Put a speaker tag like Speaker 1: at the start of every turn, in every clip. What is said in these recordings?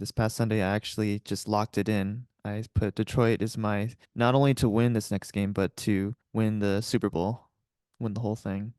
Speaker 1: This past Sunday, I actually just locked it in. I put Detroit is my not only to win this next game, but to win the Super Bowl, win the whole thing.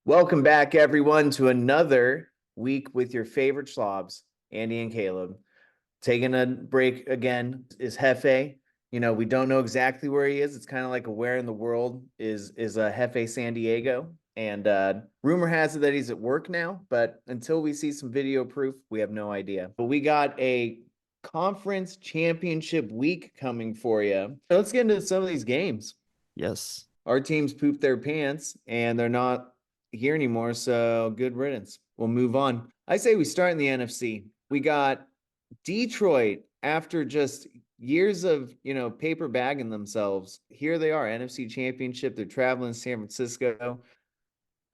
Speaker 2: Welcome back, everyone, to another week with your favorite schlobs, Andy and Caleb. Taking a break again is Hefe. We don't know exactly where he is. It's kind of like a where in the world is a Hefe San Diego. And rumor has it that he's at work now, but until we see some video proof, we have no idea. But we got a conference championship week coming for you. So let's get into some of these games.
Speaker 1: Yes.
Speaker 2: Our teams pooped their pants and they're not here anymore. So good riddance. We'll move on. I say we start in the NFC. We got Detroit after just years of, paper bagging themselves. Here they are, NFC Championship. They're traveling to San Francisco.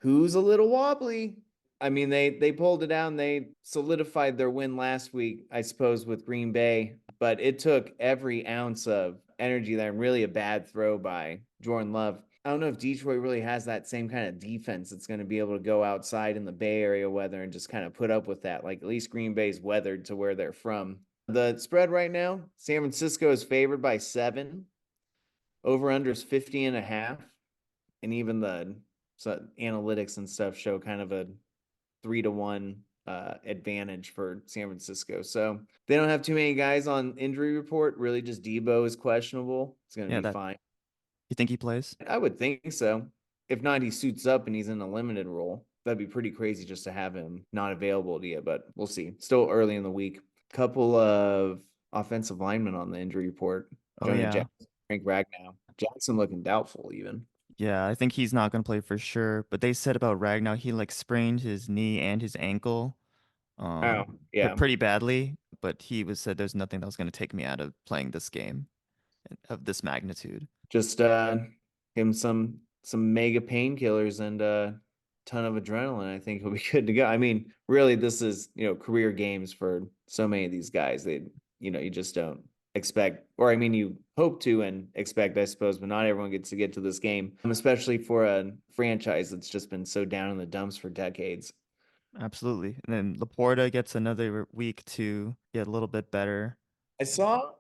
Speaker 2: Who's a little wobbly? I mean, they pulled it out and they solidified their win last week, I suppose, with Green Bay. But it took every ounce of energy there and really a bad throw by Jordan Love. I don't know if Detroit really has that same kind of defense that's going to be able to go outside in the Bay Area weather and just kind of put up with that. Like at least Green Bay's weathered to where they're from. The spread right now, San Francisco is favored by 7. Over under is 50.5. And even the analytics and stuff show kind of a 3-1 advantage for San Francisco. So they don't have too many guys on injury report. Really, just Debo is questionable. It's going to
Speaker 1: Yeah,
Speaker 2: be
Speaker 1: that
Speaker 2: fine.
Speaker 1: you think he plays?
Speaker 2: I would think so. If not, he suits up and he's in a limited role. That'd be pretty crazy just to have him not available to you, but we'll see. Still early in the week. Couple of offensive linemen on the injury report.
Speaker 1: Oh
Speaker 2: Jonah
Speaker 1: yeah.
Speaker 2: Jackson, Frank Ragnow. Jackson looking doubtful even.
Speaker 1: Yeah, I think he's not gonna play for sure. But they said about Ragnar, he like sprained his knee and his ankle,
Speaker 2: Oh, yeah.
Speaker 1: pretty badly. But he was said there's nothing that was gonna take me out of playing this game of this magnitude.
Speaker 2: Just him some mega painkillers and a ton of adrenaline. I think he'll be good to go. I mean, really, this is career games for so many of these guys. You just don't expect, or I mean, you hope to and expect, I suppose, but not everyone gets to get to this game, especially for a franchise that's just been so down in the dumps for decades.
Speaker 1: Absolutely. And then Laporta gets another week to get a little bit better.
Speaker 2: I saw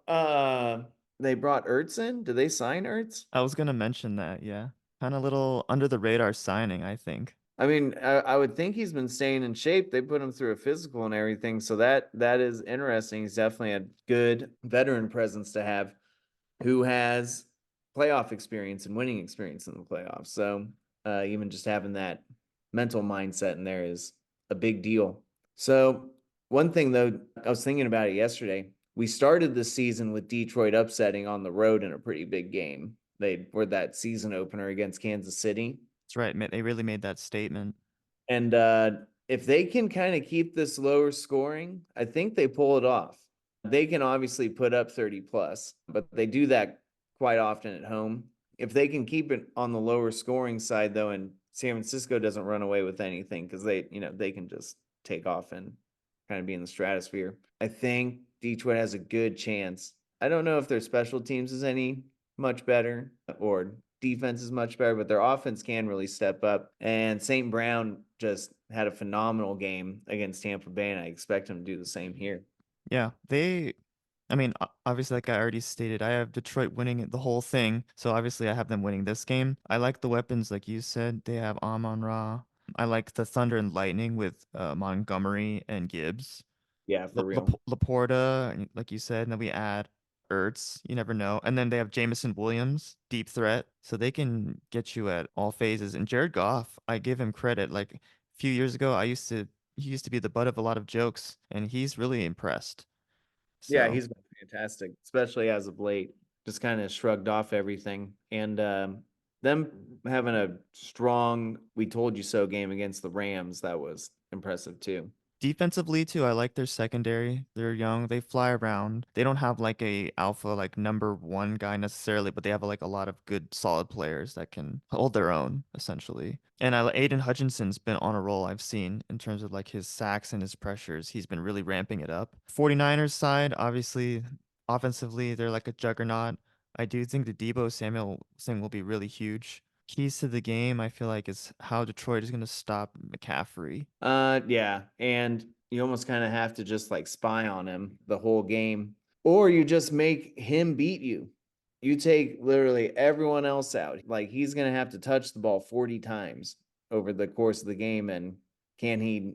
Speaker 2: they brought Ertz in. Did they sign Ertz?
Speaker 1: I was gonna mention that, yeah. Kind of little under the radar signing, I think.
Speaker 2: I mean, I would think he's been staying in shape. They put him through a physical and everything, so that is interesting. He's definitely a good veteran presence to have, who has playoff experience and winning experience in the playoffs. So even just having that mental mindset in there is a big deal. So one thing though, I was thinking about it yesterday. We started the season with Detroit upsetting on the road in a pretty big game. They were that season opener against Kansas City.
Speaker 1: That's right. They really made that statement.
Speaker 2: And if they can kind of keep this lower scoring, I think they pull it off. They can obviously put up 30 plus, but they do that quite often at home. If they can keep it on the lower scoring side though, and San Francisco doesn't run away with anything because they can just take off and kind of be in the stratosphere. I think Detroit has a good chance. I don't know if their special teams is any much better or defense is much better, but their offense can really step up. And St. Brown just had a phenomenal game against Tampa Bay, and I expect him to do the same here.
Speaker 1: Yeah, I mean, obviously, like I already stated, I have Detroit winning the whole thing. So obviously, I have them winning this game. I like the weapons, like you said. They have Amon Ra. I like the Thunder and Lightning with Montgomery and Gibbs.
Speaker 2: Yeah, for real.
Speaker 1: Laporta, like you said, and then we add Ertz. You never know. And then they have Jamison Williams, deep threat, so they can get you at all phases. And Jared Goff, I give him credit. Like a few years ago, he used to be the butt of a lot of jokes, and he's really impressed.
Speaker 2: Yeah,
Speaker 1: So
Speaker 2: he's been fantastic, especially as of late. Just kind of shrugged off everything. And them having a strong "we told you so" game against the Rams, that was impressive too.
Speaker 1: Defensively too, I like their secondary. They're young, they fly around. They don't have like a alpha like number one guy necessarily, but they have like a lot of good solid players that can hold their own essentially. And Aiden Hutchinson's been on a roll I've seen in terms of like his sacks and his pressures. He's been really ramping it up. 49ers side, obviously offensively, they're like a juggernaut. I do think the Debo Samuel thing will be really huge. Keys to the game, I feel like, is how Detroit is going to stop McCaffrey.
Speaker 2: Yeah, and you almost kind of have to just like spy on him the whole game, or you just make him beat you. You take literally everyone else out. Like he's gonna have to touch the ball 40 times over the course of the game, and can he,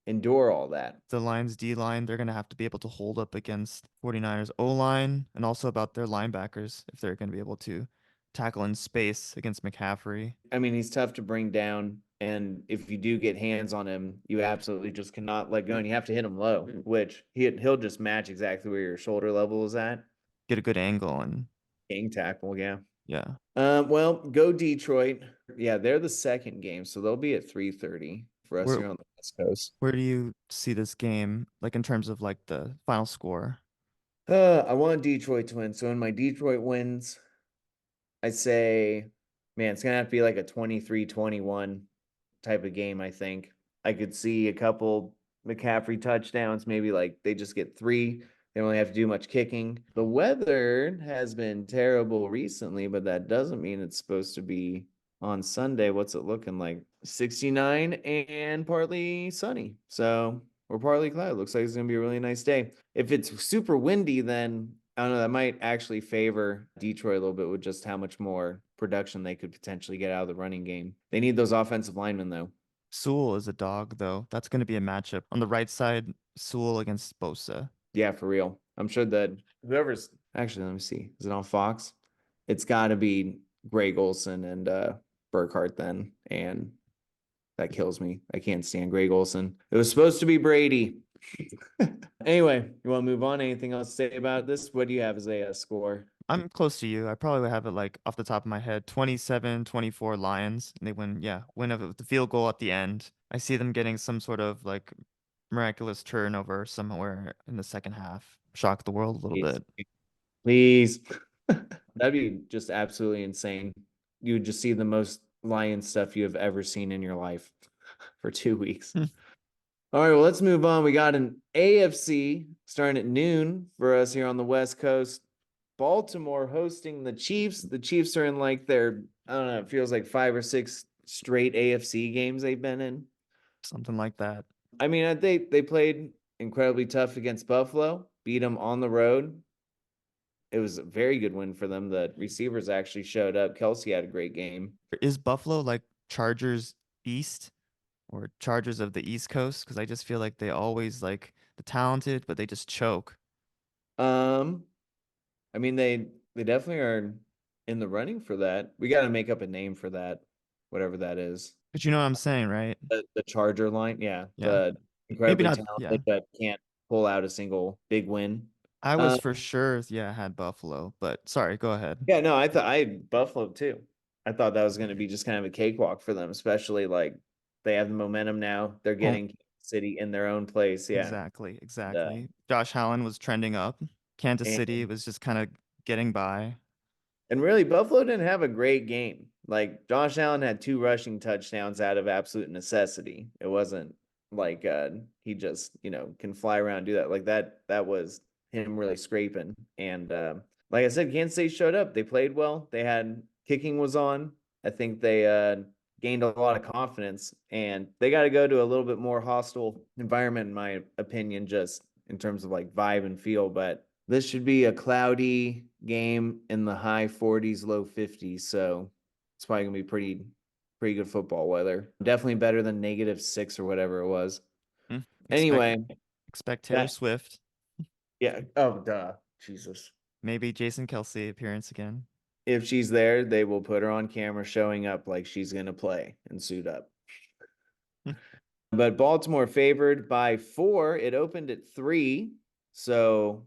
Speaker 2: endure all that?
Speaker 1: The Lions D line, they're going to have to be able to hold up against 49ers O line and also about their linebackers if they're going to be able to tackle in space against McCaffrey.
Speaker 2: I mean, he's tough to bring down, and if you do get hands on him, you absolutely just cannot let go, and you have to hit him low, which he'll just match exactly where your shoulder level is at.
Speaker 1: Get a good angle and
Speaker 2: Gang tackle, yeah.
Speaker 1: yeah.
Speaker 2: Well, go Detroit. Yeah, they're the second game, so they'll be at 3:30 for us
Speaker 1: Where
Speaker 2: here on the West Coast.
Speaker 1: where do you see this game like in terms of like the final score?
Speaker 2: I want Detroit to win. So in my Detroit wins, I say, man, it's gonna have to be like a 23-21 type of game, I think. I could see a couple McCaffrey touchdowns, maybe like they just get three. They don't really have to do much kicking. The weather has been terrible recently, but that doesn't mean it's supposed to be on Sunday. What's it looking like? 69 and partly sunny. So, or partly cloud. Looks like it's gonna be a really nice day. If it's super windy, then I don't know, that might actually favor Detroit a little bit with just how much more production they could potentially get out of the running game. They need those offensive linemen, though.
Speaker 1: Sewell is a dog though. That's going to be a matchup. On the right side, Sewell against Bosa.
Speaker 2: Yeah, for real. I'm sure that whoever's actually, let me see, is it on Fox? It's got to be Greg Olson and Burkhart then, and that kills me. I can't stand Greg Olson. It was supposed to be Brady. Anyway, you want to move on? Anything else to say about this? What do you have as a score?
Speaker 1: I'm close to you. I probably would have it like off the top of my head, 27-24 Lions. And they win, yeah, win of the field goal at the end. I see them getting some sort of like miraculous turnover somewhere in the second half. Shock the world a little
Speaker 2: Please.
Speaker 1: bit.
Speaker 2: Please. That'd be just absolutely insane. You would just see the most lion stuff you have ever seen in your life for 2 weeks. All right, well, let's move on. We got an AFC starting at noon for us here on the West Coast. Baltimore hosting the Chiefs. The Chiefs are in like their, I don't know, it feels like 5 or 6 straight AFC games they've been in.
Speaker 1: Something like that.
Speaker 2: I mean, they played incredibly tough against Buffalo, beat them on the road. It was a very good win for them. The receivers actually showed up. Kelsey had a great game.
Speaker 1: Is Buffalo like Chargers East or Chargers of the East Coast? Because I just feel like they always like the talented, but they just choke.
Speaker 2: Um, I mean they definitely are in the running for that. We got to make up a name for that, whatever that is.
Speaker 1: But you know what I'm saying, right?
Speaker 2: The Charger line, yeah,
Speaker 1: Yeah.
Speaker 2: the
Speaker 1: Maybe
Speaker 2: incredibly
Speaker 1: not. Yeah.
Speaker 2: talented but can't pull out a single big win.
Speaker 1: I was
Speaker 2: Um,
Speaker 1: for sure, yeah, had Buffalo, but sorry, go ahead.
Speaker 2: yeah, no, I thought I had Buffalo too. I thought that was going to be just kind of a cakewalk for them, especially like they have the momentum now. They're
Speaker 1: Oh,
Speaker 2: getting Kansas City in their own place, yeah.
Speaker 1: exactly,
Speaker 2: Uh,
Speaker 1: exactly. Josh Allen was trending up. Kansas
Speaker 2: and
Speaker 1: City was just kind of getting by.
Speaker 2: And really, Buffalo didn't have a great game. Like Josh Allen had 2 rushing touchdowns out of absolute necessity. It wasn't like he just, can fly around and do that. Like that was him really scraping. And like I said, Kansas State showed up. They played well. They had kicking was on. I think they gained a lot of confidence, and they got to go to a little bit more hostile environment, in my opinion, just in terms of like vibe and feel. But this should be a cloudy game in the high 40s, low 50s. So it's probably gonna be pretty good football weather. Definitely better than -6 or whatever it was.
Speaker 1: Hmm. Expect
Speaker 2: Anyway,
Speaker 1: expect Taylor
Speaker 2: that
Speaker 1: Swift,
Speaker 2: yeah. Oh duh. Jesus.
Speaker 1: maybe Jason Kelsey appearance again.
Speaker 2: If she's there, they will put her on camera showing up like she's gonna play and suit up. But Baltimore favored by 4. It opened at 3. So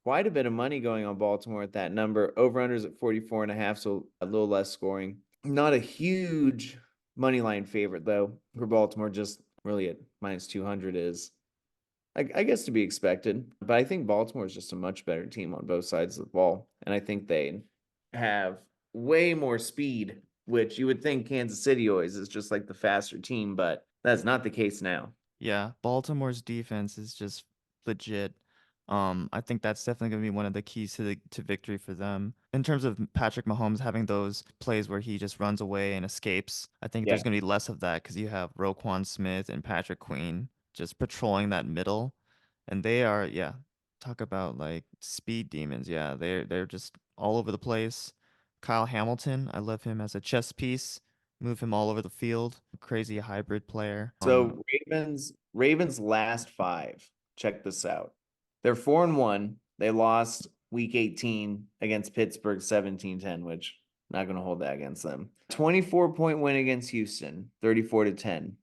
Speaker 2: quite a bit of money going on Baltimore at that number. Over-unders at 44.5, so a little less scoring. Not a huge money line favorite, though, for Baltimore, just really at minus 200 is, I guess, to be expected. But I think Baltimore is just a much better team on both sides of the ball. And I think they have way more speed, which you would think Kansas City always is just like the faster team, but that's not the case now.
Speaker 1: Yeah, Baltimore's defense is just legit. I think that's definitely going to be one of the keys to victory for them. In terms of Patrick Mahomes having those plays where he just runs away and escapes, I think
Speaker 2: Yeah.
Speaker 1: there's going to be less of that because you have Roquan Smith and Patrick Queen just patrolling that middle, and they are, yeah, talk about like speed demons. Yeah, they're just all over the place. Kyle Hamilton, I love him as a chess piece. Move him all over the field. Crazy hybrid player.
Speaker 2: So Ravens last five. Check this out. They're 4-1. They lost week 18 against Pittsburgh 17-10, which I'm not going to hold that against them. 24-point win against Houston, 34-10.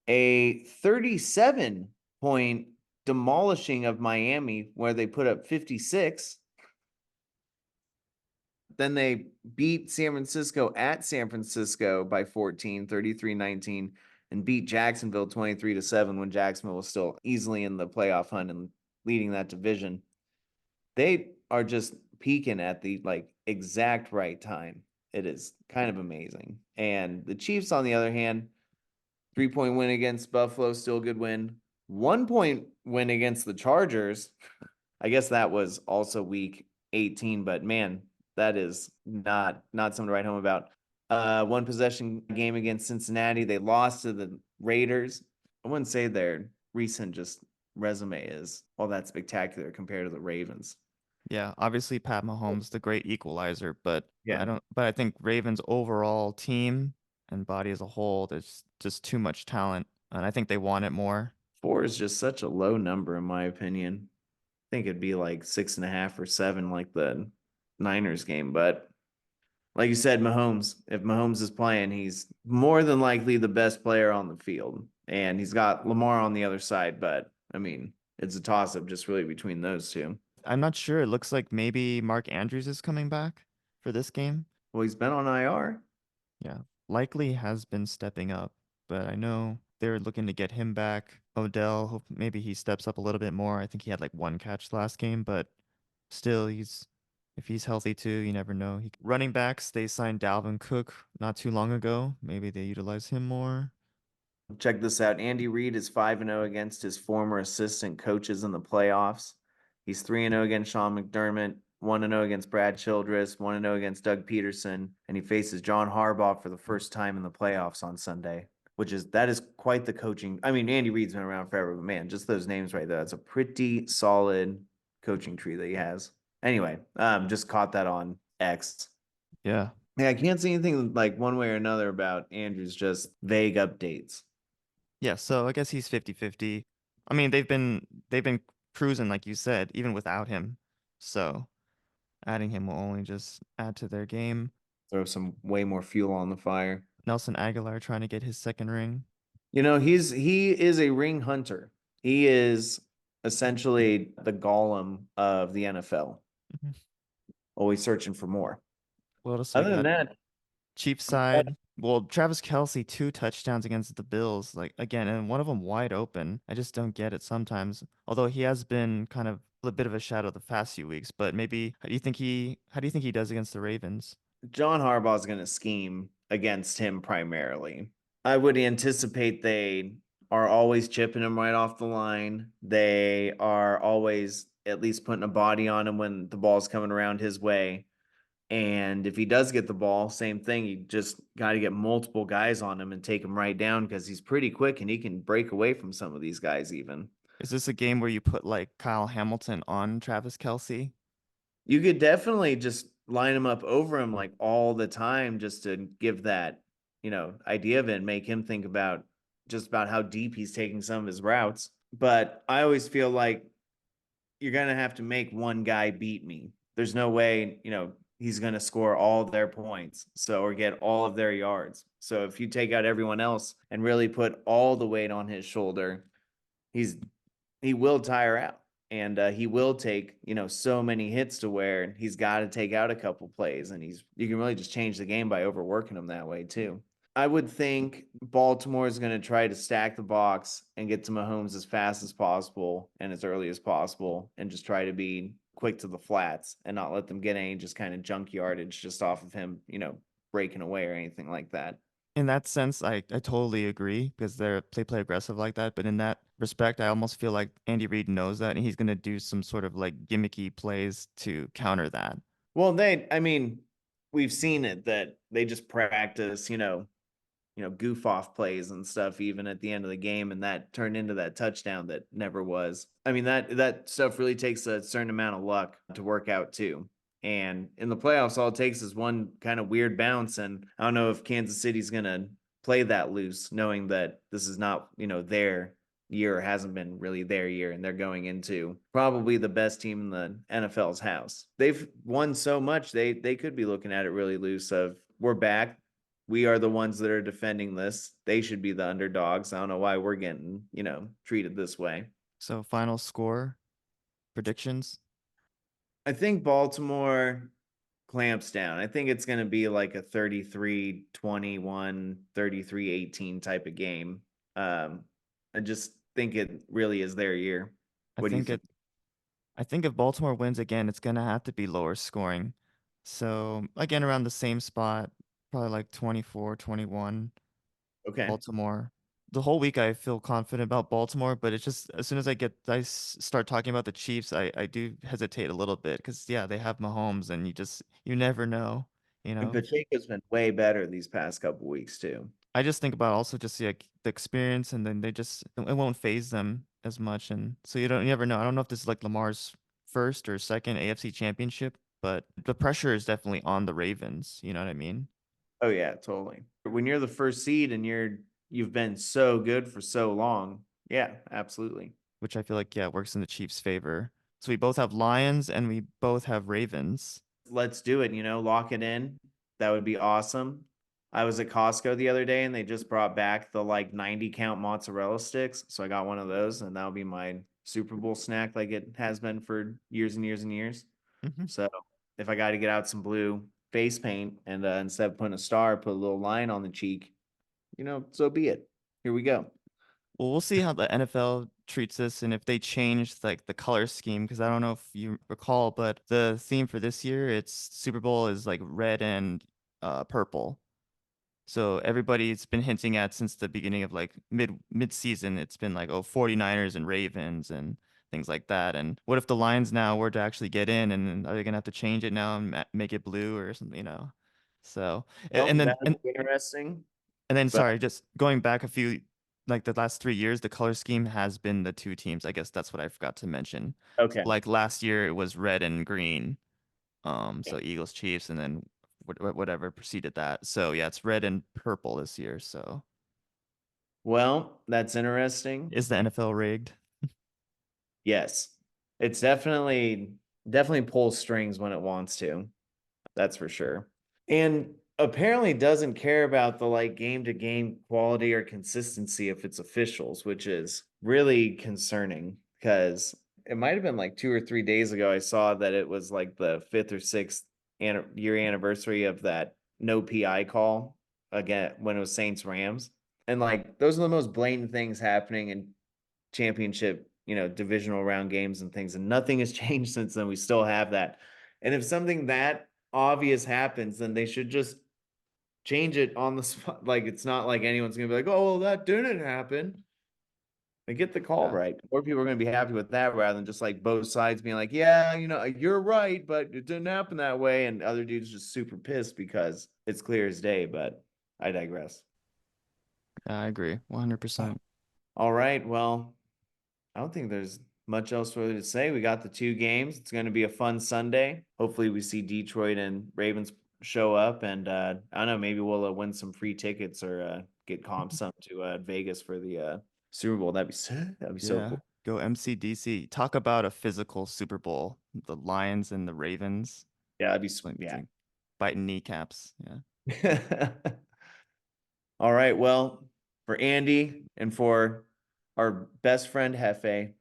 Speaker 2: A 37-point demolishing of Miami where they put up 56. Then they beat San Francisco at San Francisco by 14, 33-19, and beat Jacksonville 23-7 when Jacksonville was still easily in the playoff hunt and leading that division. They are just peaking at the like exact right time. It is kind of amazing. And the Chiefs, on the other hand, 3-point win against Buffalo, still a good win. 1-point win against the Chargers. I guess that was also week 18, but man, that is not something to write home about. One possession game against Cincinnati. They lost to the Raiders. I wouldn't say their recent just resume is all that spectacular compared to the Ravens.
Speaker 1: Yeah, obviously Pat Mahomes, the great equalizer, but
Speaker 2: Yeah.
Speaker 1: I think Ravens overall team and body as a whole, there's just too much talent, and I think they want it more.
Speaker 2: Four is just such a low number, in my opinion. I think it'd be like 6.5 or 7, like the Niners game. But like you said, Mahomes, if Mahomes is playing, he's more than likely the best player on the field. And he's got Lamar on the other side. But I mean, it's a toss up just really between those two.
Speaker 1: I'm not sure. It looks like maybe Mark Andrews is coming back for this game.
Speaker 2: Well, he's been on IR.
Speaker 1: Yeah, likely has been stepping up, but I know they're looking to get him back. Odell, hope maybe he steps up a little bit more. I think he had like one catch last game, but still, he's if he's healthy too, you never know. Running backs, they signed Dalvin Cook not too long ago. Maybe they utilize him more.
Speaker 2: Check this out. Andy Reid is 5-0 against his former assistant coaches in the playoffs. He's 3-0 against Sean McDermott, 1-0 against Brad Childress, 1-0 against Doug Peterson, and he faces John Harbaugh for the first time in the playoffs on Sunday, that is quite the coaching. I mean, Andy Reid's been around forever, but man, just those names right there. That's a pretty solid coaching tree that he has. Anyway, just caught that on X.
Speaker 1: Yeah.
Speaker 2: Yeah, I can't see anything like one way or another about Andrews, just vague updates.
Speaker 1: Yeah, so I guess he's 50-50. I mean, they've been cruising like you said, even without him. So, adding him will only just add to their game.
Speaker 2: Throw some way more fuel on the fire.
Speaker 1: Nelson Aguilar trying to get his second ring.
Speaker 2: You know, he is a ring hunter. He is essentially the golem of the NFL,
Speaker 1: Mhm.
Speaker 2: always searching for more.
Speaker 1: What else we
Speaker 2: Other than
Speaker 1: got?
Speaker 2: that,
Speaker 1: Chiefs side. Well, Travis Kelce, 2 touchdowns against the Bills. Like again, and one of them wide open. I just don't get it sometimes. Although he has been kind of a bit of a shadow the past few weeks, but maybe how do you think he does against the Ravens?
Speaker 2: John Harbaugh is going to scheme against him primarily. I would anticipate they are always chipping him right off the line. They are always at least putting a body on him when the ball's coming around his way. And if he does get the ball, same thing. You just got to get multiple guys on him and take him right down because he's pretty quick and he can break away from some of these guys even.
Speaker 1: Is this a game where you put like Kyle Hamilton on Travis Kelce?
Speaker 2: You could definitely just line him up over him like all the time just to give that, idea of it and make him think about just about how deep he's taking some of his routes. But I always feel like you're going to have to make one guy beat me. There's no way, he's going to score all of their points. So, or get all of their yards. So if you take out everyone else and really put all the weight on his shoulder, he's he will tire out and he will take so many hits to where he's got to take out a couple plays and you can really just change the game by overworking him that way too. I would think Baltimore is going to try to stack the box and get to Mahomes as fast as possible and as early as possible and just try to be quick to the flats and not let them get any just kind of junk yardage just off of him, breaking away or anything like that.
Speaker 1: In that sense, I totally agree because they play aggressive like that. But in that respect, I almost feel like Andy Reid knows that and he's gonna do some sort of like gimmicky plays to counter that.
Speaker 2: Well, I mean, we've seen it that they just practice, goof off plays and stuff even at the end of the game, and that turned into that touchdown that never was. I mean, that stuff really takes a certain amount of luck to work out too. And in the playoffs, all it takes is one kind of weird bounce. And I don't know if Kansas City's gonna play that loose, knowing that this is not, their year, hasn't been really their year, and they're going into probably the best team in the NFL's house. They've won so much, they could be looking at it really loose of we're back, we are the ones that are defending this. They should be the underdogs. I don't know why we're getting, treated this way.
Speaker 1: So final score predictions.
Speaker 2: I think Baltimore clamps down. I think it's going to be like a 33-21, 33-18 type of game. I just think it really is their year.
Speaker 1: I
Speaker 2: What do you
Speaker 1: think
Speaker 2: think?
Speaker 1: it I think if Baltimore wins again, it's gonna have to be lower scoring. So again, around the same spot, probably like 24-21,
Speaker 2: Okay.
Speaker 1: Baltimore. The whole week I feel confident about Baltimore, but it's just as soon as start talking about the Chiefs, I do hesitate a little bit because yeah, they have Mahomes and you never know, you
Speaker 2: And
Speaker 1: know.
Speaker 2: Pacheco's been way better these past couple weeks too.
Speaker 1: I just think about also just like the experience and then it won't phase them as much and so you never know. I don't know if this is like Lamar's first or second AFC championship, but the pressure is definitely on the Ravens, you know what I mean?
Speaker 2: Oh yeah, totally. When you're the first seed and you've been so good for so long. Yeah, absolutely.
Speaker 1: Which I feel like yeah, works in the Chiefs' favor. So we both have Lions and we both have Ravens.
Speaker 2: Let's do it, lock it in. That would be awesome. I was at Costco the other day and they just brought back the like 90 count mozzarella sticks. So I got one of those and that'll be my Super Bowl snack like it has been for years and years and years.
Speaker 1: Hmm.
Speaker 2: So if I got to get out some blue face paint and instead of putting a star, put a little line on the cheek, so be it. Here we go.
Speaker 1: Well, we'll see how the NFL treats this and if they change like the color scheme because I don't know if you recall, but the theme for this year, it's Super Bowl is like red and purple. So everybody's been hinting at since the beginning of like mid season, it's been like, oh, 49ers and Ravens and things like that. And what if the Lions now were to actually get in and are they gonna have to change it now and make it blue or something, you know? So
Speaker 2: Well,
Speaker 1: and then
Speaker 2: that would be interesting, but
Speaker 1: sorry, just going back a few like the last 3 years, the color scheme has been the two teams. I guess that's what I forgot to mention. So
Speaker 2: okay.
Speaker 1: like last year it was red and green. So Eagles, Chiefs, and then whatever preceded that. So yeah, it's red and purple this year. So
Speaker 2: Well, that's interesting.
Speaker 1: is the NFL rigged?
Speaker 2: Yes. It's definitely pulls strings when it wants to. That's for sure. And apparently doesn't care about the like game to game quality or consistency if it's officials, which is really concerning because it might have been like 2 or 3 days ago. I saw that it was like the fifth or sixth year anniversary of that no PI call again when it was Saints Rams. And like those are the most blatant things happening in championship, divisional round games and things. And nothing has changed since then. We still have that. And if something that obvious happens, then they should just change it on the spot. Like it's not like anyone's gonna be like, oh, well, that didn't happen. They get the call
Speaker 1: Yeah.
Speaker 2: right. More people are gonna be happy with that rather than just like both sides being like, yeah, you're right, but it didn't happen that way. And other dudes just super pissed because it's clear as day. But I digress.
Speaker 1: Yeah, I agree. 100%.
Speaker 2: All right. Well, I don't think there's much else further to say. We got the two games. It's going to be a fun Sunday. Hopefully, we see Detroit and Ravens show up, and I don't know, maybe we'll win some free tickets or get comp some to Vegas for the Super Bowl. That'd be so
Speaker 1: Yeah.
Speaker 2: cool.
Speaker 1: Go MCDC. Talk about a physical Super Bowl. The Lions and the Ravens.
Speaker 2: Yeah,
Speaker 1: It's
Speaker 2: yeah.
Speaker 1: like biting kneecaps. Yeah.
Speaker 2: All right. Well, for Andy and for our best friend Hefe,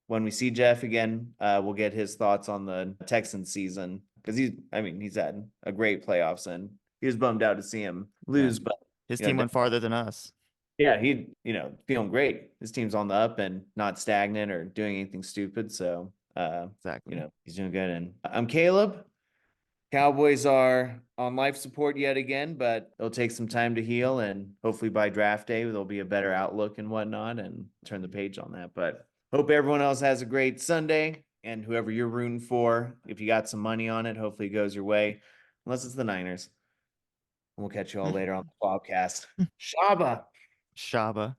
Speaker 2: when we see Jeff again, we'll get his thoughts on the Texans season because he's had a great playoffs and he was bummed out to see him
Speaker 1: Yeah.
Speaker 2: lose. But
Speaker 1: His
Speaker 2: you
Speaker 1: team
Speaker 2: know,
Speaker 1: went farther than us.
Speaker 2: yeah, he, feeling great. His team's on the up and not stagnant or doing anything stupid. So,
Speaker 1: Exactly.
Speaker 2: he's doing good. And I'm Caleb. Cowboys are on life support yet again, but it'll take some time to heal. And hopefully by draft day, there'll be a better outlook and whatnot and turn the page on that. But hope everyone else has a great Sunday. And whoever you're rooting for, if you got some money on it, hopefully it goes your way, unless it's the Niners. We'll catch you all later on the podcast. Shaba.
Speaker 1: Shaba.